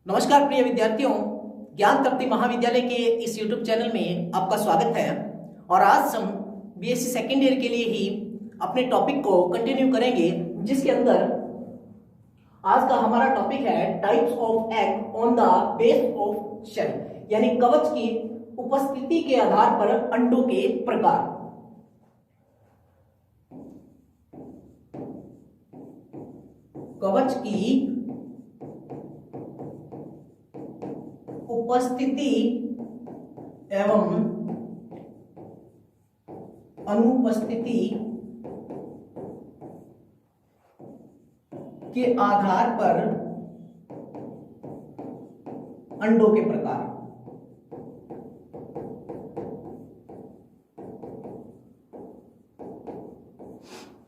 नमस्कार प्रिय विद्यार्थियों, ज्ञान तृप्ति महाविद्यालय के इस YouTube चैनल में आपका स्वागत है। और आज हम बीएससी सेकेंड ईयर के लिए ही अपने टॉपिक को कंटिन्यू करेंगे, जिसके अंदर आज का हमारा टॉपिक है types of egg on the base of shell, यानी कवच की उपस्थिति के आधार पर अंडों के प्रकार। कवच की उपस्थिति एवं अनुपस्थिति के आधार पर अंडों के प्रकार।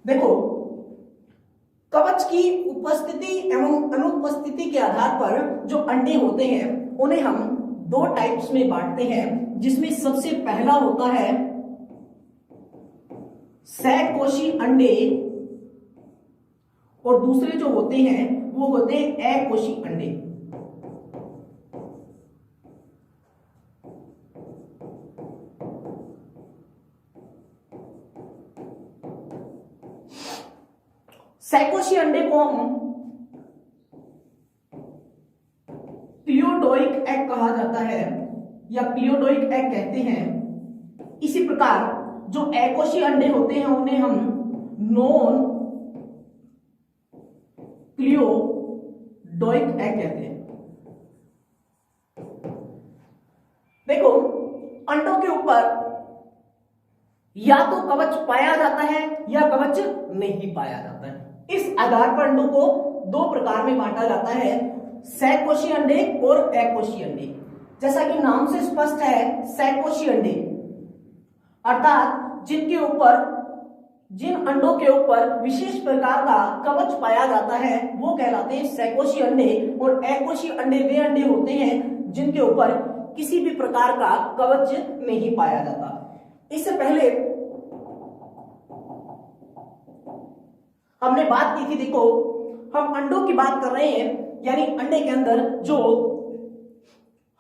देखो, कवच की उपस्थिति एवं अनुपस्थिति के आधार पर जो अंडे होते हैं उन्हें हम दो टाइप्स में बांटते हैं, जिसमें सबसे पहला होता है सहकोशी अंडे और दूसरे जो होते हैं वो होते हैं अकोशी अंडे। सहकोशी अंडे को हम क्लियोडोइक एग कहा जाता है या क्लियोडोइक एग कहते हैं। इसी प्रकार जो अकोशी अंडे होते हैं उन्हें हम नॉन क्लियोडोइक एग कहते हैं। देखो, अंडों के ऊपर या तो कवच पाया जाता है या कवच नहीं पाया जाता है। इस आधार पर अंडों को दो प्रकार में बांटा जाता है, सहकोशी अंडे और अकोशी अंडे। जैसा कि नाम से स्पष्ट है, सहकोशी अंडे अर्थात जिन अंडों के ऊपर विशेष प्रकार का कवच पाया जाता है वो कहलाते हैं सहकोशी अंडे। और अकोशी अंडे वे अंडे होते हैं जिनके ऊपर किसी भी प्रकार का कवच नहीं पाया जाता। इससे पहले हमने बात की थी, देखो हम अंडों की बात कर रहे हैं, यानी अंडे के अंदर जो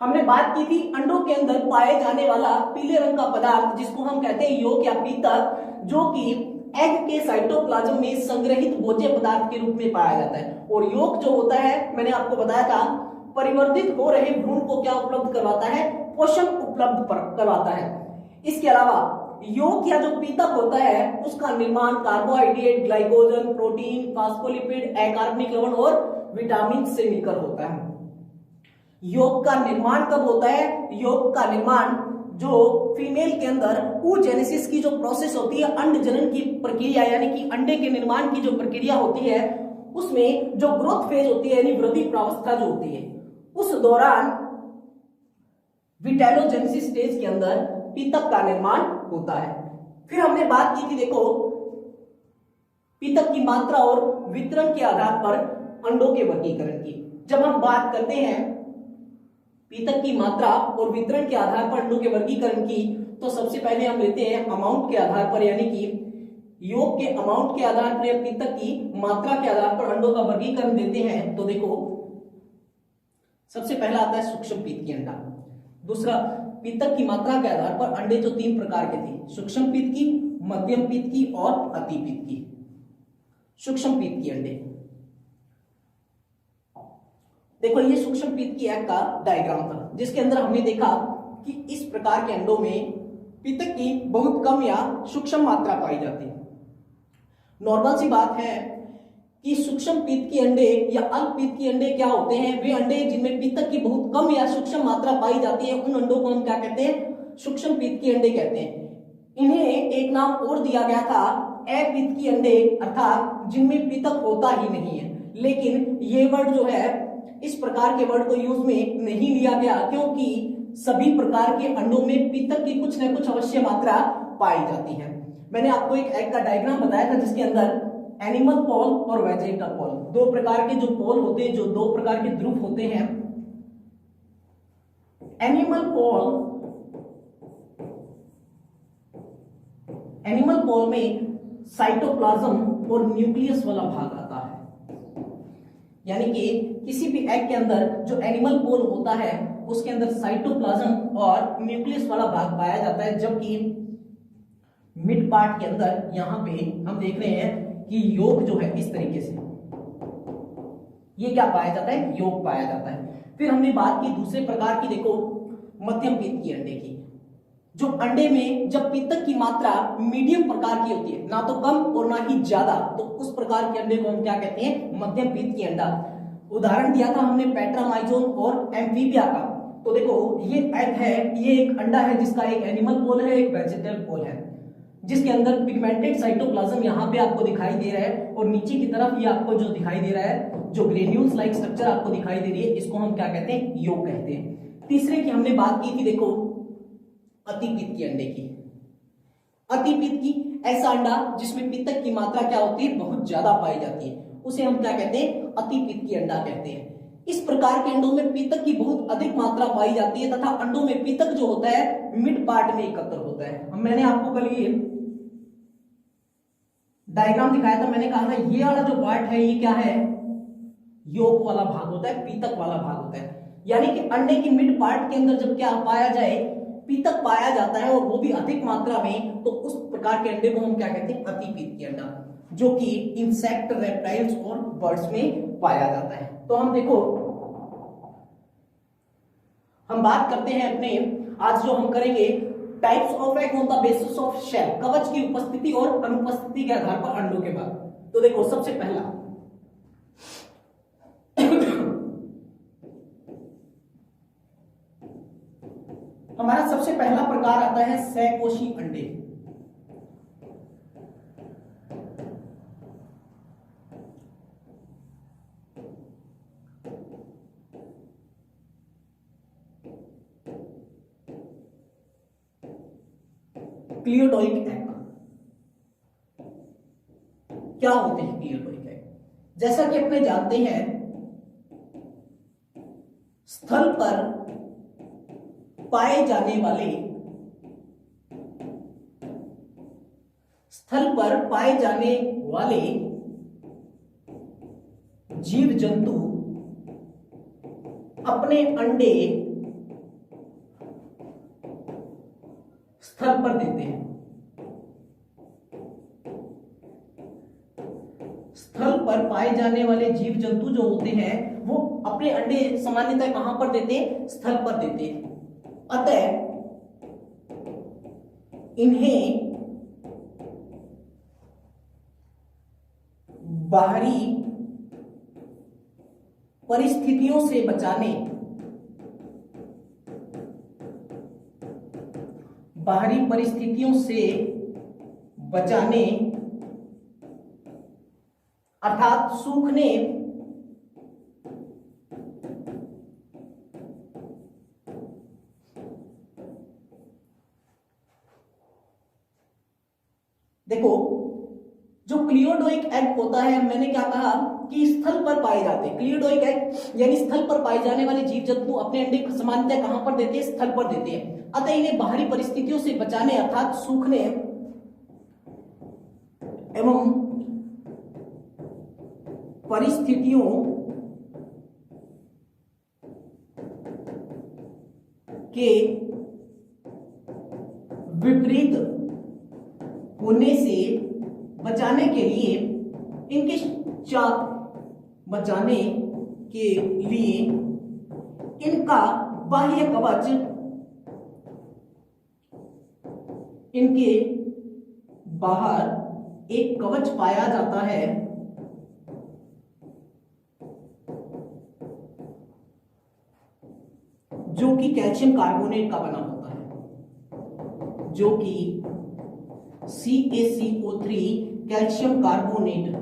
हमने बात की थी, अंडों के अंदर पाए जाने वाला पीले रंग का पदार्थ जिसको हम कहते हैं योग या पीतक, जो कि एग के साइटोप्लाज्म में संग्रहित भोज्य पदार्थ के रूप में पाया जाता है। और योग जो होता है, मैंने आपको बताया था, परिवर्तित हो रहे भ्रूण को क्या उपलब्ध करवाता है? पोषण उपलब्ध करवाता है। इसके अलावा योग या जो पीतक होता है उसका निर्माण कार्बोहाइड्रेट, ग्लाइकोजन, प्रोटीन, फास्फोलिपिड, अकार्बनिक लवण और विटामिन से मिलकर होता है। योग का निर्माण कब होता है? योग का निर्माण जो फीमेल के अंदर oogenesis की जो प्रोसेस होती है, अंड जनन की प्रक्रिया, यानी कि अंडे के निर्माण की जो प्रक्रिया होती है, उसमें जो ग्रोथ फेज होती है, यानी वृद्धि प्रावस्था जो होती है, उस दौरान विटेलोजेनेसिस स्टेज के अंदर पीतक का निर्माण होता है। फिर हमने बात की थी, देखो, पीतक की मात्रा और वितरण के आधार पर अंडों के वर्गीकरण की। जब हम बात करते हैं पीतक की मात्रा और वितरण के आधार पर अंडों के वर्गीकरण की, तो सबसे पहले हम लेते हैं अमाउंट के आधार पर, यानी कि योग के अमाउंट के आधार पर या पीतक की मात्रा के आधार पर अंडों का वर्गीकरण देते हैं। तो देखो, सबसे पहला आता है सूक्ष्म पीत की अंडा। दूसरा, पीतक की मात्रा के आधार पर अंडे जो तीन प्रकार के थे, सूक्ष्म पीत की, मध्यम पीत की और अति पीत की। सूक्ष्म पीत की अंडे, देखो ये सूक्ष्म पीत की एग का डायग्राम था, जिसके अंदर हमने देखा कि इस प्रकार के अंडों में पीतक की बहुत कम या सूक्ष्म मात्रा पाई जाती है। नॉर्मल सी बात है कि सूक्ष्म पीत की अंडे या अल्प पीत की अंडे क्या होते हैं? वे अंडे जिनमें पीतक की बहुत कम या सूक्ष्म मात्रा पाई जाती है, उन अंडों को हम क्या कहते हैं? सूक्ष्म पीत की अंडे कहते हैं। इन्हें एक नाम और दिया गया था, अपीत की अंडे, अर्थात जिनमें पीतक होता ही नहीं है। लेकिन ये वर्ड जो है, इस प्रकार के वर्ड को यूज में नहीं लिया गया, क्योंकि सभी प्रकार के अंडों में पीतक की कुछ न कुछ अवश्य मात्रा पाई जाती है। मैंने आपको एक एग का डायग्राम बताया था, जिसके अंदर एनिमल पोल और वेजिटेबल पोल, दो प्रकार के जो पोल होते हैं, जो दो प्रकार के ध्रुव होते हैं। एनिमल पोल में साइटोप्लाज्म और न्यूक्लियस वाला भाग आता है। यानी कि किसी भी एग के अंदर जो एनिमल पोल होता है उसके अंदर साइटोप्लाज्म और न्यूक्लियस वाला भाग पाया जाता है, जबकि मिड पार्ट के अंदर यहाँ पे हम देख रहे हैं कि योग जो है इस तरीके से ये क्या पाया जाता है, योग पाया जाता है। फिर हमने बात की दूसरे प्रकार की, देखो मध्यम पित्त की अंडे की। जो अंडे में जब पित्तक की मात्रा मीडियम प्रकार की होती है, ना तो कम और ना ही ज्यादा, तो उस प्रकार के अंडे को हम क्या कहते हैं, मध्यम पित्त की अंडा। उदाहरण दिया था हमने पैट्रामाइजोन और एम्फीबिया का। तो देखो ये एग है, ये एक अंडा है जिसका एक एनिमल पोल है, एक वेजिटेबल पोल है, जिसके अंदर पिगमेंटेड साइटोप्लाज्म यहाँ पे आपको दिखाई दे रहा है और नीचे की तरफ ये आपको जो दिखाई दे रहा है, जो ग्रेन्यूल्स लाइक स्ट्रक्चर आपको दिखाई दे रही है, इसको हम क्या कहते हैं, योग कहते हैं। तीसरे की हमने बात की थी, देखो अतिपित्त की अंडे की। अतिपित्त की ऐसा अंडा जिसमें पित्तक की मात्रा क्या होती है, बहुत ज्यादा पाई जाती है, उसे हम क्या कहते हैं, अतिपित्त की अंडा कहते हैं। इस प्रकार के अंडों में पित्तक की बहुत अधिक मात्रा पाई जाती है तथा अंडों में पित्तक जो होता है मिड पार्ट में एकत्र होता है। मैंने आपको कल ये डायग्राम दिखाया था, मैंने कहा था ये वाला जो पार्ट है ये क्या है, योग वाला भाग होता है, पित्तक वाला भाग होता है। यानी कि अंडे की मिड पार्ट के अंदर जब क्या पाया जाए, पित्तक पाया जाता है और वो भी अधिक मात्रा में, तो उस प्रकार के अंडे को हम क्या कहते हैं, अतिपित्त की अंडा, जो कि इंसेक्ट, रेप्टाइल्स और बर्ड्स में पाया जाता है। तो हम देखो, हम बात करते हैं अपने आज जो हम करेंगे types of egg on the basis of shell, कवच की उपस्थिति और अनुपस्थिति के आधार पर अंडों के बाद। तो देखो सबसे पहला हमारा सबसे पहला प्रकार आता है सहकोशी अंडे। क्लियोडोइक एग। क्या होते हैं क्लियोडोइक एग? जैसा कि अपने जानते हैं, स्थल पर पाए जाने वाले जीव जंतु अपने अंडे स्थल पर देते हैं। स्थल पर पाए जाने वाले जीव जंतु जो होते हैं वो अपने अंडे सामान्यतः कहां पर देते हैं, स्थल पर देते हैं। अतः इन्हें बाहरी परिस्थितियों से बचाने अर्थात सूखने देखो जो क्लियोडोइक एग होता है, मैंने क्या कहा कि स्थल पर पाए जाते हैं। क्लियोडोइक एग यानी स्थल पर पाए जाने वाले जीव जंतु अपने अंडे सामान्यतः कहां पर देते हैं, स्थल पर देते हैं। अतः इन्हें बाहरी परिस्थितियों से बचाने अर्थात सूखने एवं परिस्थितियों के विपरीत होने से बचाने के लिए इनका बाह्य कवच इनके बाहर एक कवच पाया जाता है जो कि कैल्शियम कार्बोनेट का बना होता है, जो कि CaCO3 कैल्शियम कार्बोनेट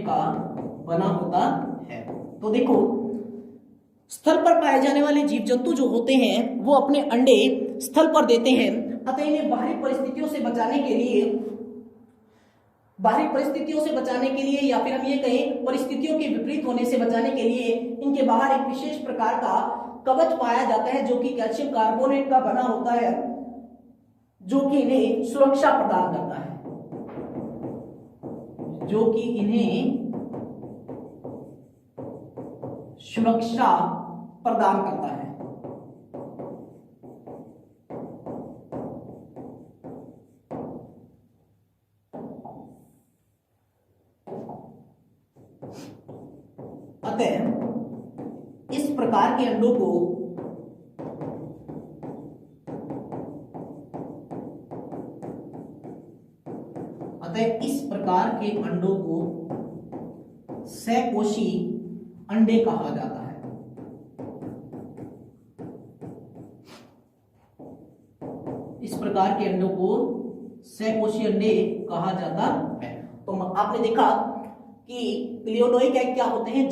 का बना होता है। तो देखो स्थल पर पाए जाने वाले जीव जंतु जो होते हैं वो अपने अंडे स्थल पर देते हैं, अतः इन्हें बाहरी परिस्थितियों से बचाने के लिए बाहरी परिस्थितियों से बचाने के लिए या फिर हम ये कहें परिस्थितियों के विपरीत होने से बचाने के लिए इनके बाहर एक विशेष प्रकार का कवच पाया जाता है जो कि कैल्शियम कार्बोनेट का बना होता है, जो कि इन्हें सुरक्षा प्रदान करता है, जो कि इन्हें सुरक्षा प्रदान करता है। अतः इस प्रकार के अंडों को सहकोशी अंडे कहा जाता है। इस प्रकार के अंडों को सहकोशी अंडे कहा जाता है। तो आपने देखा कि क्लियोडोइक एग क्या होते हैं,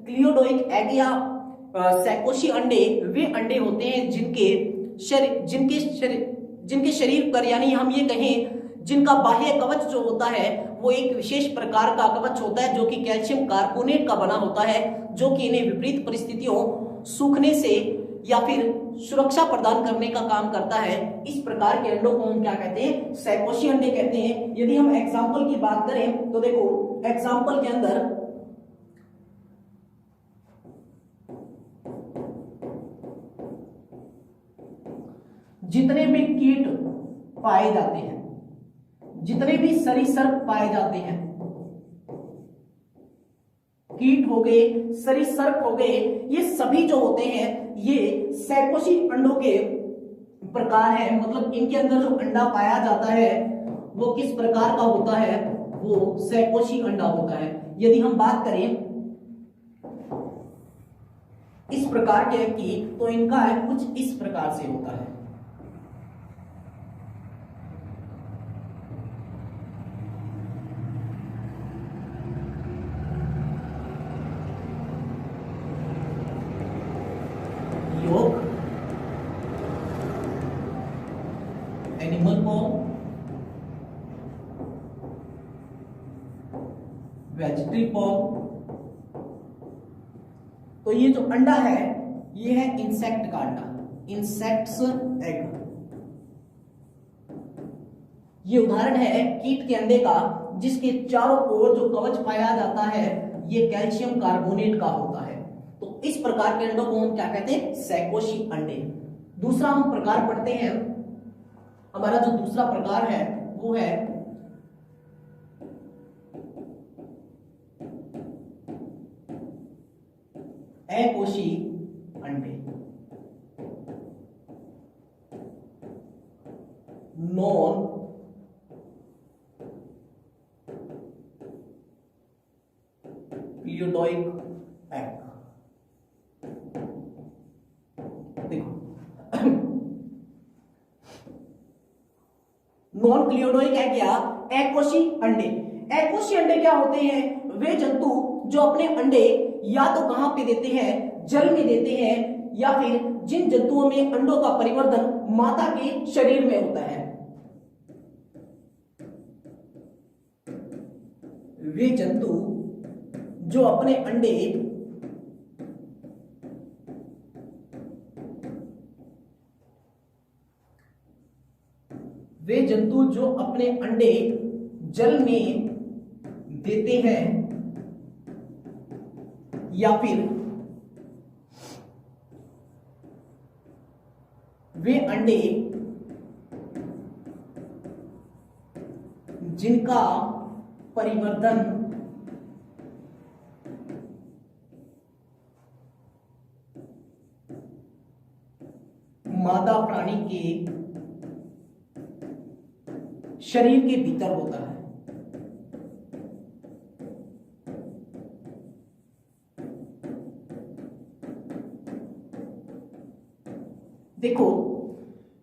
क्लियोडोइक एग या सहकोशी अंडे वे अंडे होते हैं जिनके शरीर पर, यानी हम ये कहें जिनका बाह्य कवच जो होता है वो एक विशेष प्रकार का कवच होता है जो कि कैल्शियम कार्बोनेट का बना होता है, जो कि इन्हें विपरीत परिस्थितियों, सूखने से या फिर सुरक्षा प्रदान करने का काम करता है। इस प्रकार के अंडों को हम क्या कहते हैं, सहकोशी अंडे कहते हैं। यदि हम एग्जाम्पल की बात करें तो देखो एग्जाम्पल के अंदर जितने भी कीट पाए जाते हैं, जितने भी सरीसृप पाए जाते हैं, कीट हो गए, सरीसृप हो गए, ये सभी जो होते हैं ये सहकोशी अंडों के प्रकार है। मतलब इनके अंदर जो अंडा पाया जाता है वो किस प्रकार का होता है, वो सहकोशी अंडा होता है। यदि हम बात करें इस प्रकार के की तो इनका कुछ इस प्रकार से होता है। Animal form, vegetal form. तो ये जो अंडा है ये है इंसेक्ट का अंडा, इंसेक्ट्स एग। ये उदाहरण है कीट के अंडे का जिसके चारों ओर जो कवच पाया जाता है ये कैल्शियम कार्बोनेट का होता है। तो इस प्रकार के अंडों को हम क्या कहते हैं, सहकोशी अंडे। दूसरा हम प्रकार पढ़ते हैं, हमारा जो दूसरा प्रकार है वो है अकोशी अंडे, नॉन क्लियोडोइक एग। देखो नॉन क्लियोडोइक एग या अकोशी अंडे। अकोशी अंडे क्या होते हैं, वे जंतु जो अपने अंडे या तो कहां पे देते हैं, जल में देते हैं, या फिर जिन जंतुओं में अंडों का परिवर्तन मादा के शरीर में होता है, वे जंतु जो अपने अंडे जल में देते हैं या फिर वे अंडे जिनका परिवर्तन मादा प्राणी के शरीर के भीतर होता है। देखो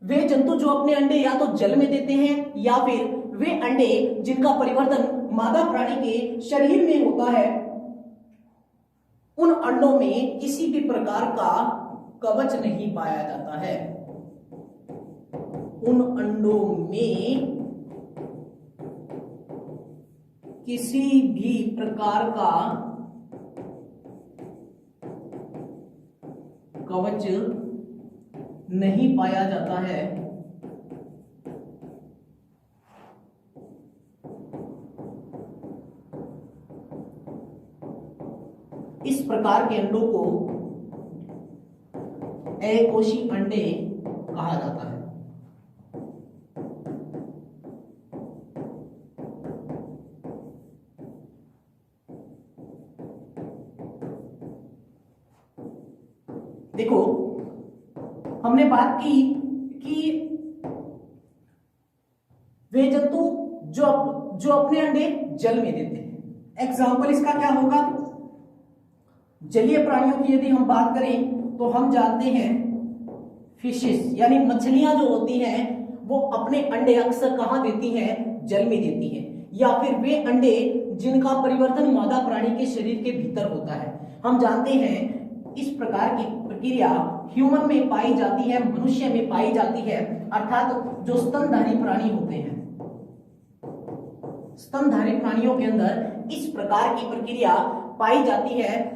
वे जंतु जो अपने अंडे या तो जल में देते हैं या फिर वे अंडे जिनका परिवर्तन मादा प्राणी के शरीर में होता है, उन अंडों में किसी भी प्रकार का कवच नहीं पाया जाता है। उन अंडों में किसी भी प्रकार का कवच नहीं पाया जाता है, इस प्रकार के अंडों को अकोशी अंडे कहा जाता है। देखो, हमने बात की कि वे जंतु जो अपने अंडे जल में देते हैं। एग्जाम्पल इसका क्या होगा? जलीय प्राणियों की यदि हम बात करें तो हम जानते हैं फिशेस यानी मछलियां जो होती हैं वो अपने अंडे अक्सर कहां देती हैं? जल में देती हैं, या फिर वे अंडे जिनका परिवर्तन मादा प्राणी के शरीर के भीतर होता है। हम जानते हैं इस प्रकार की प्रक्रिया ह्यूमन में पाई जाती है, मनुष्य में पाई जाती है, अर्थात जो स्तनधारी प्राणी होते हैं। स्तनधारी प्राणियों के अंदर इस प्रकार की प्रक्रिया पाई जाती है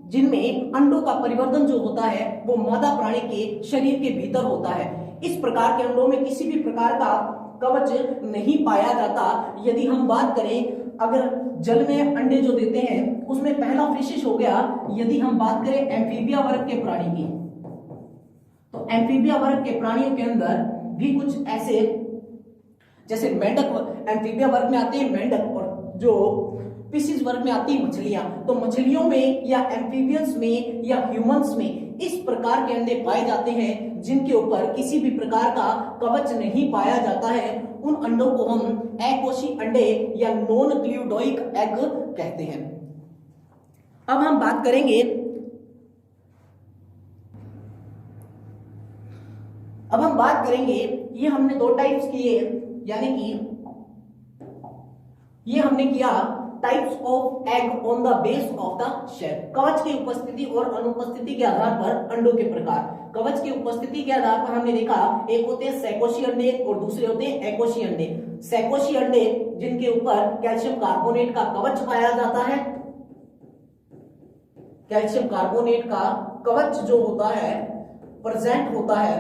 जिनमें अंडों का परिवर्तन जो होता है वो मादा प्राणी के शरीर के भीतर होता है। इस प्रकार के अंडों में किसी भी प्रकार का कवच नहीं पाया जाता। यदि हम बात करें अगर जल में अंडे जो देते हैं उसमें पहला फिशिश हो गया। यदि हम बात करें एम्फीबिया वर्ग के प्राणी की, तो एम्फीबिया वर्ग के प्राणियों के अंदर भी कुछ ऐसे, जैसे मेंढक एम्फीबिया वर्ग में आते हैं मेंढक, और जो फिशिस वर्ग में आती है मछलियां। तो मछलियों में या एम्फीबियंस में या ह्यूमंस में इस प्रकार के अंडे पाए जाते हैं जिनके ऊपर किसी भी प्रकार का कवच नहीं पाया जाता है। उन अंडों को हम अकोशी अंडे या नॉन क्ल्यूडोइक एग कहते हैं। अब हम बात करेंगे ये हमने दो टाइप्स किए, यानी कि ये हमने किया types of egg on the base of the shell. कवच की उपस्थिति और अनुपस्थिति के आधार पर अंडों के प्रकार। कवच की उपस्थिति के आधार पर हमने देखा एक होते हैं सैकोशी अंडे और दूसरे होते हैं एकोशी अंडे। सैकोशी अंडे जिनके ऊपर कैल्शियम कार्बोनेट का कवच पाया जाता है। कैल्शियम कार्बोनेट का कवच जो होता है प्रेजेंट होता है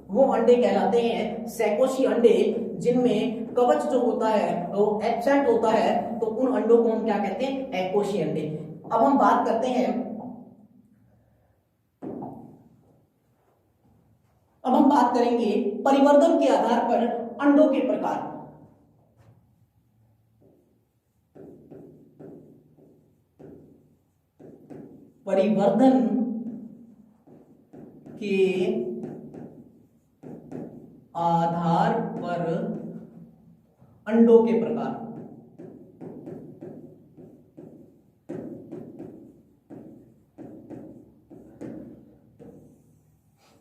वो अंडे कहलाते हैं सैकोशी अंडे। जिनमें कवच जो होता है वो एब्सेंट होता है, तो उन अंडों को हम क्या कहते हैं? एकोशी अंडे। अब हम बात करते हैं अब हम बात करेंगे परिवर्तन के आधार पर अंडों के प्रकार। परिवर्तन के आधार पर अंडों के प्रकार।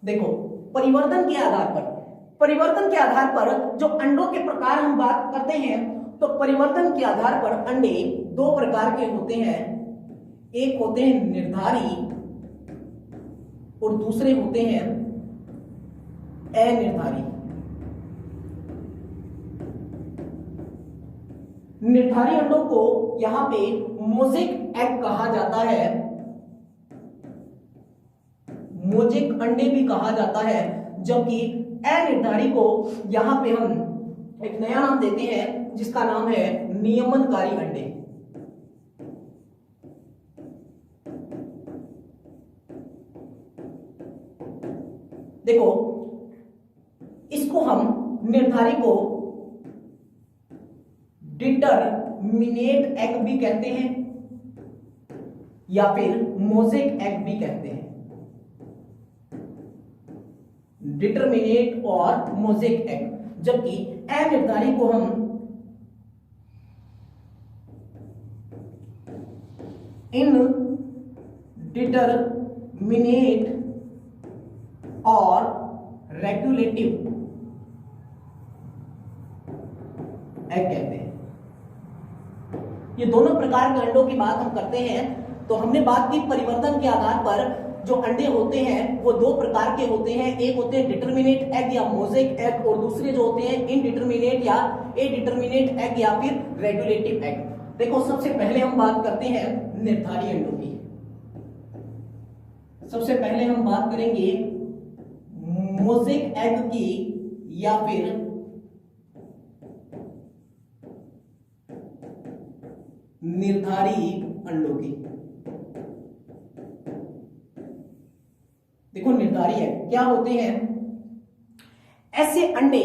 देखो, परिवर्तन के आधार पर जो अंडों के प्रकार हम बात करते हैं, तो परिवर्तन के आधार पर अंडे दो प्रकार के होते हैं। एक होते हैं निर्धारी और दूसरे होते हैं अनिर्धारी। निर्धारी अंडों को यहां पे मोज़ेक एग कहा जाता है, मोज़ेक अंडे भी कहा जाता है। जबकि अनिर्धारी को यहां पे हम एक नया नाम देते हैं जिसका नाम है नियमनकारी अंडे। देखो, इसको हम निर्धारी को डिटरमिनेट एग भी कहते हैं या फिर मोज़ेक एग भी कहते हैं। डिटरमिनेट और मोज़ेक एग। जबकि अनिर्धारी को हम इनडिटरमिनेट और रेगुलेटिव एग कहते हैं। ये दोनों प्रकार के अंडों की बात हम करते हैं। तो हमने बात की परिवर्तन के आधार पर जो अंडे होते हैं वो दो प्रकार के होते हैं, एक होते हैं डिटरमिनेट एग या मोज़ेक एग, और दूसरे जो होते हैं इनडिटरमिनेट या एडिटरमिनेट एग या फिर रेगुलेटिव एग। देखो सबसे पहले हम बात करते हैं निर्धारी अंडों की। सबसे पहले हम बात करेंगे मोज़ेक एग की या फिर निर्धारी अंडों की। देखो निर्धारी एग क्या होते हैं? ऐसे अंडे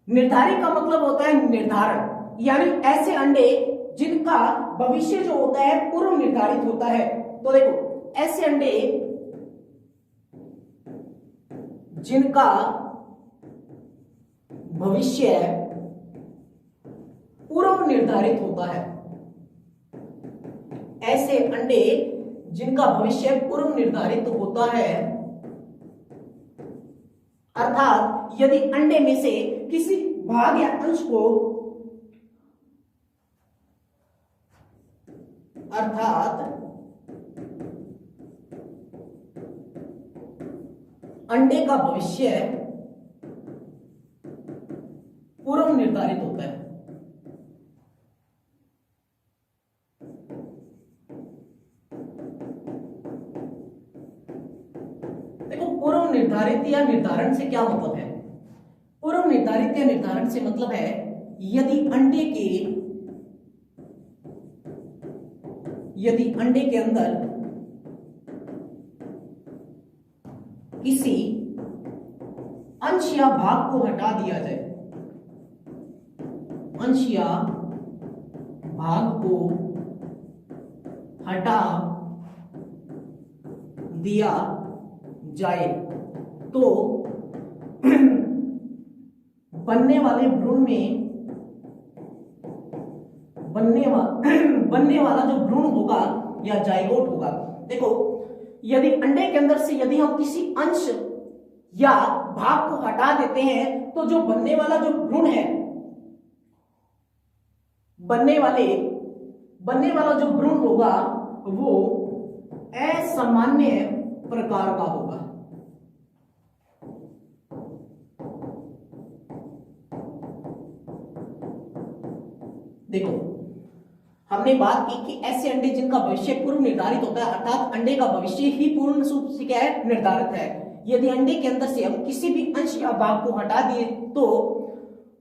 निर्धारी का मतलब होता है निर्धारण, यानी ऐसे अंडे जिनका भविष्य जो होता है पूर्व निर्धारित होता है। तो देखो ऐसे अंडे जिनका भविष्य पूर्व निर्धारित होता है, ऐसे अंडे जिनका भविष्य पूर्व निर्धारित होता है, अर्थात यदि अंडे में से किसी भाग या अंश को अंडे का भविष्य पूर्व निर्धारित होता है। देखो पूर्व निर्धारित या निर्धारण से क्या मतलब है? पूर्व निर्धारित या निर्धारण से मतलब है यदि अंडे के अंदर किसी अंश या भाग को हटा दिया जाए, अंश या भाग को हटा दिया जाए तो बनने वाले भ्रूण में बनने वाला जो भ्रूण होगा या जाइगोट होगा। देखो यदि अंडे के अंदर से यदि हम किसी अंश या भाग को हटा देते हैं तो जो बनने वाला जो भ्रूण है, बनने वाला जो भ्रूण होगा वो असामान्य प्रकार का होगा। देखो हमने बात की कि ऐसे अंडे जिनका भविष्य पूर्व निर्धारित होता है, अर्थात अंडे का भविष्य ही पूर्ण रूप से क्या है? निर्धारित है। यदि अंडे के अंदर से हम किसी भी अंश या भाग को हटा दिए तो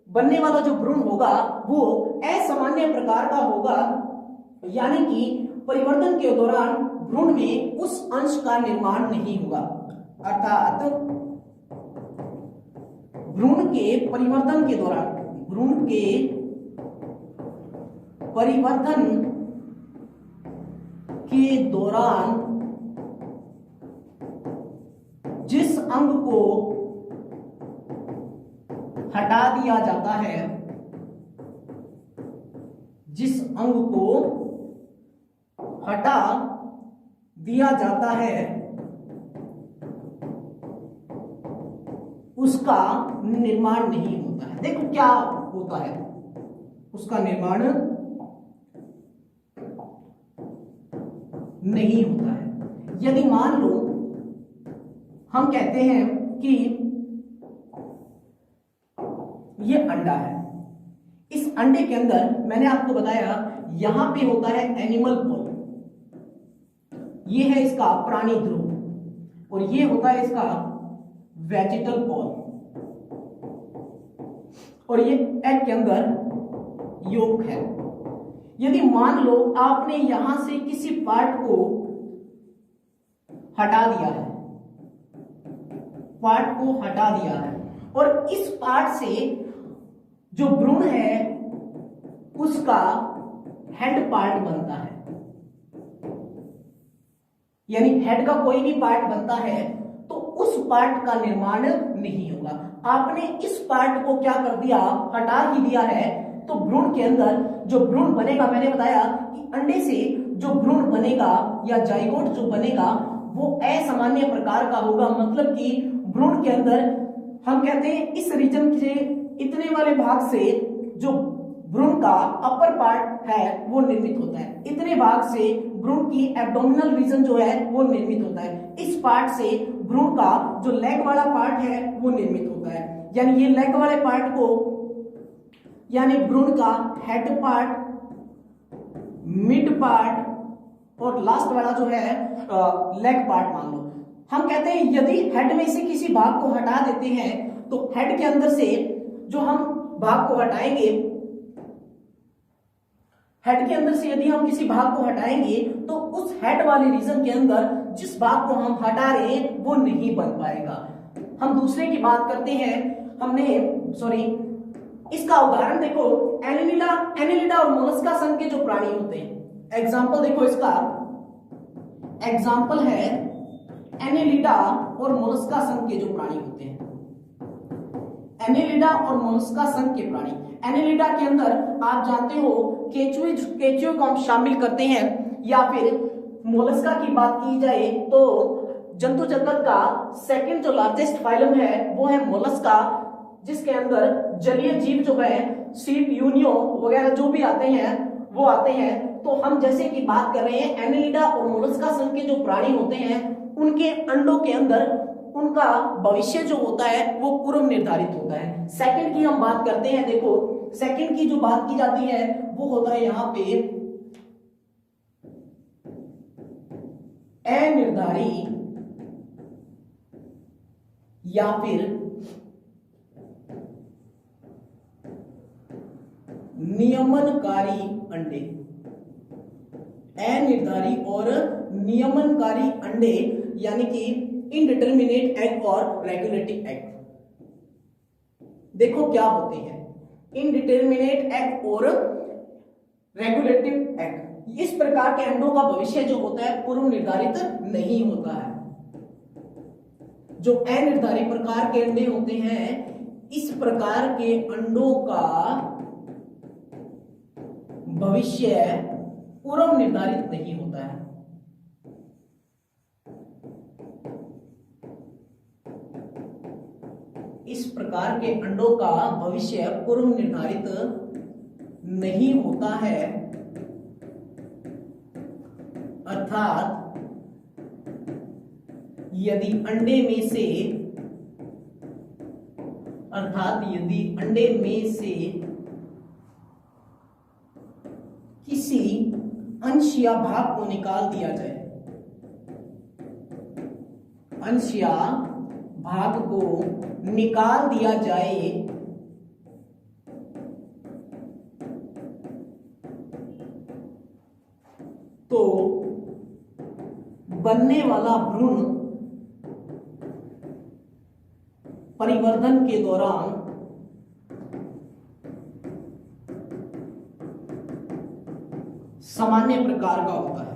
बनने वाला जो भ्रूण होगा वो असामान्य प्रकार का होगा, यानी कि परिवर्तन के दौरान भ्रूण में उस अंश का निर्माण नहीं होगा। अर्थात भ्रूण के परिवर्तन के दौरान जिस अंग को हटा दिया जाता है, जिस अंग को हटा दिया जाता है उसका निर्माण नहीं होता है। देखो क्या होता है, उसका निर्माण नहीं होता है। यदि मान लो हम कहते हैं कि ये अंडा है, इस अंडे के अंदर मैंने आपको बताया यहां पे होता है एनिमल पोल, ये है इसका प्राणी ध्रुव, और ये होता है इसका वेजिटल पोल, और ये एग के अंदर योक है। यदि मान लो आपने यहां से किसी पार्ट को हटा दिया है, और इस पार्ट से जो भ्रूण है उसका हेड पार्ट बनता है, यानी हेड का कोई भी पार्ट बनता है तो उस पार्ट का निर्माण नहीं होगा। आपने इस पार्ट को क्या कर दिया? हटा ही दिया है, तो भ्रूण के अंदर जो भ्रूण बनेगा, मैंने बताया कि अंडे से जो भ्रूण बनेगा या जाइगोट जो बनेगा वो असामान्य प्रकार का होगा। मतलब कि भ्रूण के अंदर हम कहते हैं इस रीजन से, इतने वाले भाग से जो भ्रूण का अपर पार्ट है वो निर्मित होता है। इतने भाग से भ्रूण की एब्डोमिनल रीजन जो है वो निर्मित होता है। इस पार्ट से भ्रूण का जो लेग वाला पार्ट है वो निर्मित होता है। यानी ये लेग वाले पार्ट को, यानी भ्रूण का हेड पार्ट, मिड पार्ट और लास्ट वाला जो है लेग पार्ट मान लो। हम कहते हैं यदि हेड में से किसी भाग को हटा देते हैं तो हेड के अंदर से जो हम भाग को हटाएंगे, हेड के अंदर से यदि हम किसी भाग को हटाएंगे तो उस हेड वाले रीजन के अंदर जिस भाग को हम हटा रहे हैं वो नहीं बन पाएगा। हम दूसरे की बात करते हैं। इसका उदाहरण देखो, एनेलिडा और मोलस्का संघ के जो प्राणी होते हैं। एग्जाम्पल देखो, इसका एग्जाम्पल है एनेलिडा और मोलस्का संघ के जो प्राणी होते हैं। एनेलिडा और मोलस्का संघ के प्राणी, एनेलिडा के अंदर आप जानते हो केचुए को हम शामिल करते हैं, या फिर मोलस्का की बात की जाए तो जंतु जगत का सेकंड जो लार्जेस्ट फाइलम है वो है मोलस्का, जिसके अंदर जलीय जीव जो है सीप, यूनियो वगैरह जो भी आते हैं वो आते हैं। तो हम जैसे कि बात कर रहे हैं एनेलिडा और मोलस्का संघ के जो प्राणी होते हैं उनके अंडों के अंदर उनका भविष्य जो होता है वो पूर्व निर्धारित होता है। सेकंड की हम बात करते हैं, देखो सेकंड की जो बात की जाती है वो होता है यहां पे अनिर्धारित या फिर नियमनकारी अंडे। अनिर्धारित और नियमनकारी अंडे यानी कि इनडिटर्मिनेट एग और रेगुलेटिव एग। देखो क्या होते हैं इनडिटर्मिनेट एग और रेगुलेटिव एग। इस प्रकार के अंडों का भविष्य जो होता है पूर्व निर्धारित नहीं होता है। जो अनिर्धारित प्रकार के अंडे होते हैं, इस प्रकार के अंडों का भविष्य पूर्व निर्धारित नहीं होता है। इस प्रकार के अंडों का भविष्य पूर्व निर्धारित नहीं होता है, अर्थात यदि अंडे में से किसी अंश या भाग को निकाल दिया जाए, अंश या भाग को निकाल दिया जाए तो बनने वाला भ्रूण परिवर्धन के दौरान सामान्य प्रकार का होता है।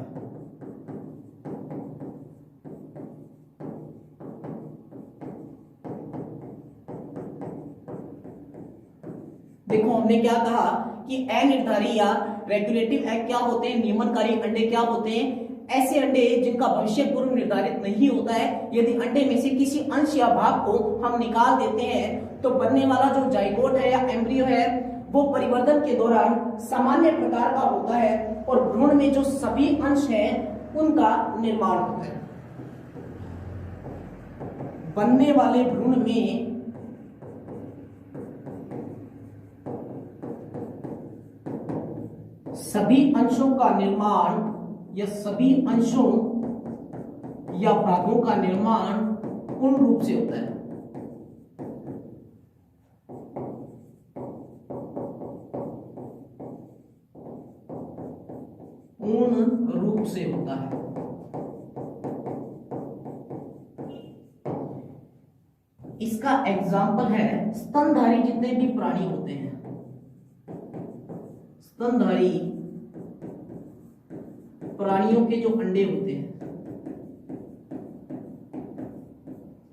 देखो हमने क्या कहा कि अनिर्धारित या रेगुलेटिव एग क्या होते हैं, नियमनकारी अंडे क्या होते हैं, ऐसे अंडे जिनका भविष्य पूर्व निर्धारित नहीं होता है। यदि अंडे में से किसी अंश या भाग को हम निकाल देते हैं तो बनने वाला जो जाइगोट है या एम्ब्रियो है वो परिवर्तन के दौरान सामान्य प्रकार का होता है और भ्रूण में जो सभी अंश हैं उनका निर्माण होता है। बनने वाले भ्रूण में सभी अंशों का निर्माण या सभी अंशों या भागों का निर्माण पूर्ण रूप से होता है। पूर्ण रूप से होता है। इसका एग्जाम्पल है स्तनधारी जितने भी प्राणी होते हैं, स्तनधारी प्राणियों के जो अंडे होते हैं,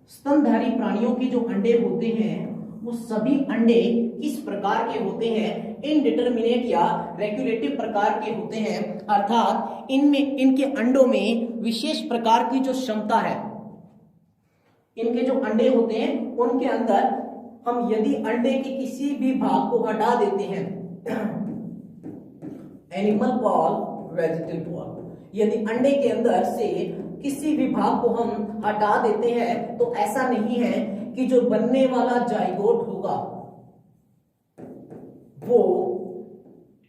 स्तनधारी प्राणियों के जो अंडे होते हैं वो सभी अंडे किस प्रकार के होते हैं, इनडिटर्मिनेट या रेगुलेटिव प्रकार के होते हैं। अर्थात इनके अंडों में विशेष प्रकार की जो क्षमता है, इनके जो अंडे होते हैं उनके अंदर हम यदि अंडे के किसी भी भाग को हटा देते हैं एनिमल वॉल, वेजिटेबल वॉल। यदि अंडे के अंदर से किसी भी भाग को हम हटा देते हैं तो ऐसा नहीं है कि जो बनने वाला जाइगोट होगा वो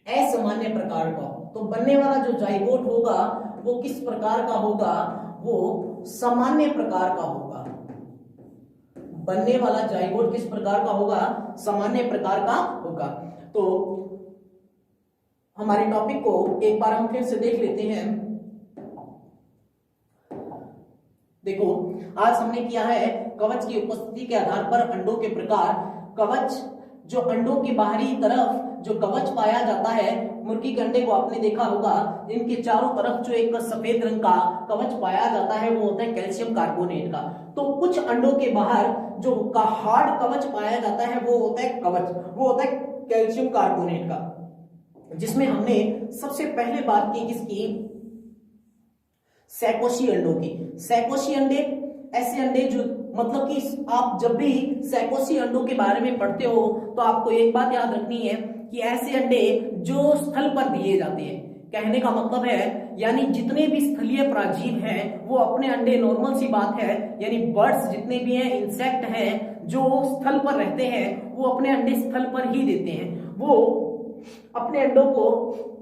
असामान्य प्रकार का, तो बनने वाला जो जाइगोट होगा वो किस प्रकार का होगा, वो सामान्य प्रकार का होगा। बनने वाला जाइगोट किस प्रकार का होगा, सामान्य प्रकार का होगा। तो हमारे टॉपिक को एक बार हम फिर से देख लेते हैं। देखो, आज हमने किया है कवच की उपस्थिति के आधार पर अंडों के प्रकार। कवच, जो अंडों की बाहरी तरफ जो कवच पाया जाता है, मुर्गी के अंडे को आपने देखा होगा, इनके चारों तरफ जो एक सफेद रंग का कवच पाया जाता है वो होता है कैल्शियम कार्बोनेट का। तो कुछ अंडों के बाहर जो का हार्ड कवच पाया जाता है वो होता है कवच, वो होता है कैल्शियम कार्बोनेट का, जिसमें हमने सबसे पहले बात की किसकी, सैकोशी अंडों की। सैकोशी अंडे ऐसे अंडे जो, मतलब कि आप जब भी सैकोशी अंडों के बारे में पढ़ते हो तो आपको एक बात याद रखनी है कि ऐसे अंडे जो स्थल पर दिए जाते हैं, कहने का मतलब है यानी जितने भी स्थलीय प्राजीव हैं वो अपने अंडे, नॉर्मल सी बात है, यानी बर्ड्स जितने भी हैं, इंसेक्ट हैं जो स्थल पर रहते हैं वो अपने अंडे स्थल पर ही देते हैं। वो अपने अंडों को,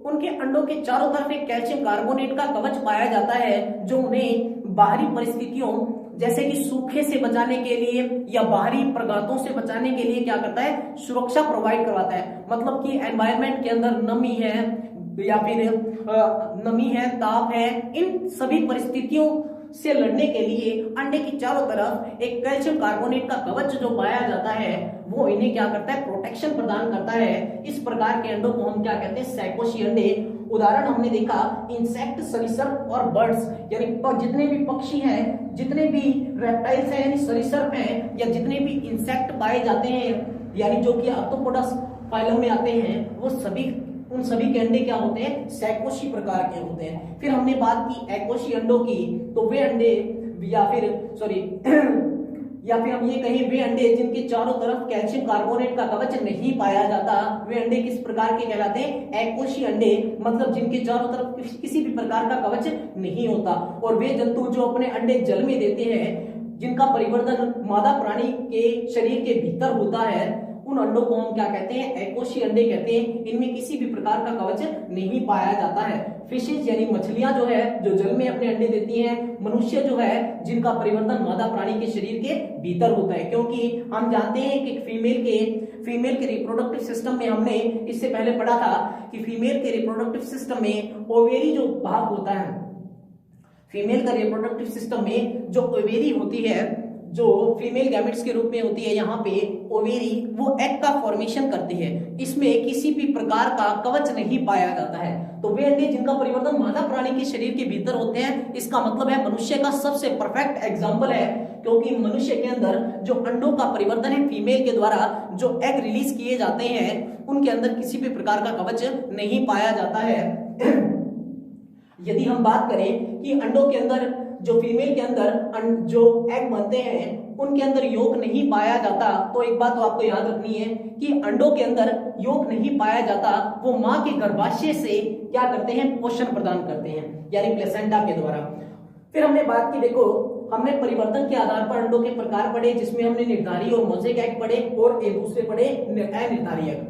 उनके अंडों के चारों तरफ एक कैल्शियम कार्बोनेट का कवच पाया जाता है जो उन्हें बाहरी परिस्थितियों जैसे कि सूखे से बचाने के लिए या बाहरी प्रघातों से बचाने के लिए क्या करता है, सुरक्षा प्रोवाइड करवाता है। मतलब कि एनवायरनमेंट के अंदर नमी है या फिर नमी है, ताप है, इन सभी परिस्थितियों से लड़ने के लिए अंडे की चारों तरफ एक कैल्शियम कार्बोनेट का कवच जो पाया जाता है वो इन्हें क्या करता है, प्रोटेक्शन प्रदान करता है। इस प्रकार के अंडों को हम क्या कहते हैं, सैकोशी अंडे। उदाहरण हमने देखा इंसेक्ट, सरीसृप और बर्ड्स, यानी जितने भी पक्षी हैं, जितने भी रेप्टाइल्स हैं यानी सरीसृप हैं, या जितने भी इंसेक्ट पाए जाते हैं यानी जो कि आर्थ्रोपोडस फाइलम में आते हैं, वो सभी, उन सभी के अंडे क्या होते हैं, सैकोशी प्रकार के होते हैं। फिर हमने बात की एकोशी अंडों की, तो वे अंडे या फिर हम ये कहें वे अंडे जिनके चारों तरफ कैल्शियम कार्बोनेट का कवच नहीं पाया जाता, वे अंडे किस प्रकार के कहलाते हैं, एकोशी अंडे। मतलब जिनके चारों तरफ किसी भी प्रकार का कवच नहीं होता। और वे जंतु जो अपने अंडे जल में देते हैं, जिनका परिवर्तन मादा प्राणी के शरीर के भीतर होता है, उन अंडों को हम क्या कहते हैं, एकोशी अंडे कहते हैं। इनमें किसी भी प्रकार का कवच नहीं पाया जाता है। फिशेज यानी मछलियां जो है जो जल में अपने अंडे देती हैं। मनुष्य जो है जिनका परिवर्तन मादा प्राणी के शरीर के भीतर होता है, क्योंकि हम जानते हैं कि फीमेल के रिप्रोडक्टिव सिस्टम में हमने इससे पहले पढ़ा था कि फीमेल के रिप्रोडक्टिव सिस्टम में ओवेरी जो भाग होता है, फीमेल का रिप्रोडक्टिव सिस्टम में जो ओवेरी होती है, जो फीमेल गैमेट्स के रूप में होती है, यहाँ पे ओवेरी वो एग का फॉर्मेशन करती है। इसमें किसी भी प्रकार का कवच नहीं पाया जाता है। तो वे अंडे जिनका परिवर्तन मादा प्राणी के शरीर के भीतर होते हैं, इसका मतलब है मनुष्य का सबसे परफेक्ट एग्जाम्पल है, क्योंकि मनुष्य के अंदर जो अंडों का परिवर्तन है फीमेल के द्वारा जो एग रिलीज किए जाते हैं, उनके अंदर किसी भी प्रकार का कवच नहीं पाया जाता है। यदि हम बात करें कि अंडों के अंदर जो फीमेल के अंदर जो एग बनते हैं उनके अंदर योक नहीं पाया जाता, तो एक बात तो आपको याद रखनी है कि अंडों के अंदर योक नहीं पाया जाता, वो मां के गर्भाशय से क्या करते हैं, पोषण प्रदान करते हैं, यानी प्लेसेंटा के द्वारा। फिर हमने बात की, देखो हमने परिवर्तन के आधार पर अंडों के प्रकार पढ़े, जिसमें हमने निर्धारी और मोज़ेक एग पढ़े और एक दूसरे पढ़े अनिर्धारी एग।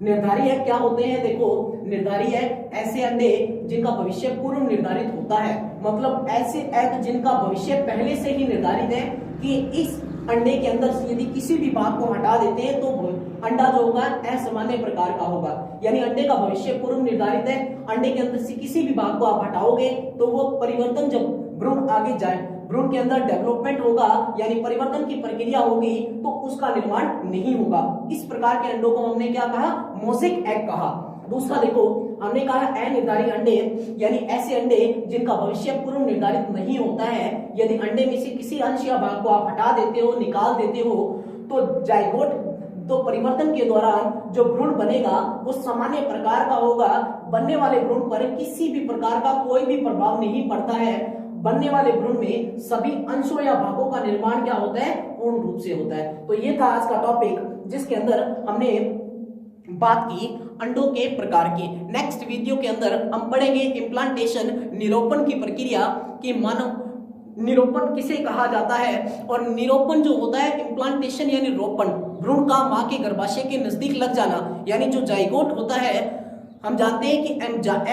निर्धारी एग क्या होते हैं, देखो निर्धारी एग ऐसे अंडे जिनका भविष्य पूर्व निर्धारित होता है। मतलब ऐसे एग जिनका भविष्य पहले से ही निर्धारित है कि इस अंडे के अंदर से यदि किसी भी भाग को हटा देते हैं तो अंडा जो होगा असामान्य प्रकार का होगा, यानी अंडे का भविष्य पूर्व निर्धारित है। अंडे के अंदर से किसी भी भाग को आप हटाओगे तो वो परिवर्तन, जब भ्रूण आगे जाए, भ्रूण के अंदर डेवलपमेंट होगा यानी परिवर्तन की प्रक्रिया होगी, तो उसका निर्माण नहीं होगा। इस प्रकार के अंडों को हमने क्या कहा, मोज़ेक एग कहा। दूसरा देखो हमने कहा अनिर्धारित अंडे, यानी ऐसे अंडे जिनका भविष्य पूर्व निर्धारित नहीं होता है। यदि अंडे में से किसी अंश या भाग को आप हटा देते हो, निकाल देते हो, तो जाइगोट, तो परिवर्तन के दौरान जो भ्रूण बनेगा वो सामान्य प्रकार का होगा। बनने वाले भ्रूण पर किसी भी प्रकार का कोई भी प्रभाव नहीं पड़ता है। बनने वाले भ्रूण में सभी अंशों या भागों का निर्माण क्या होता है, पूर्ण रूप से होता है। तो ये था आज का टॉपिक, जिसके अंदर हमने बात की अंडों के प्रकार की। नेक्स्ट वीडियो के अंदर हम पढ़ेंगे इम्प्लांटेशन, निरोपण की प्रक्रिया कि मानव निरोपण किसे कहा जाता है, और निरोपण जो होता है इम्प्लांटेशन यानी रोपण, भ्रूण का मां के गर्भाशय के नजदीक लग जाना, यानी जो जाइगोट होता है, हम जानते हैं कि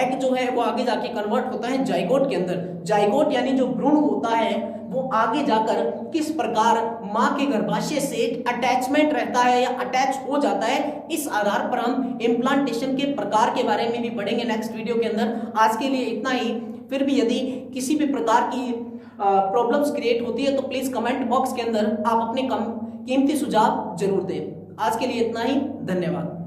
एग जो है वो आगे जाके कन्वर्ट होता है जाइगोट के अंदर। जाइगोट यानी जो भ्रूण होता है वो आगे जाकर किस प्रकार मां के गर्भाशय से अटैचमेंट रहता है या अटैच हो जाता है, इस आधार पर हम इम्प्लांटेशन के प्रकार के बारे में भी पढ़ेंगे नेक्स्ट वीडियो के अंदर। आज के लिए इतना ही। फिर भी यदि किसी भी प्रकार की प्रॉब्लम्स क्रिएट होती है तो प्लीज कमेंट बॉक्स के अंदर आप अपने कीमती सुझाव जरूर दें। आज के लिए इतना ही, धन्यवाद।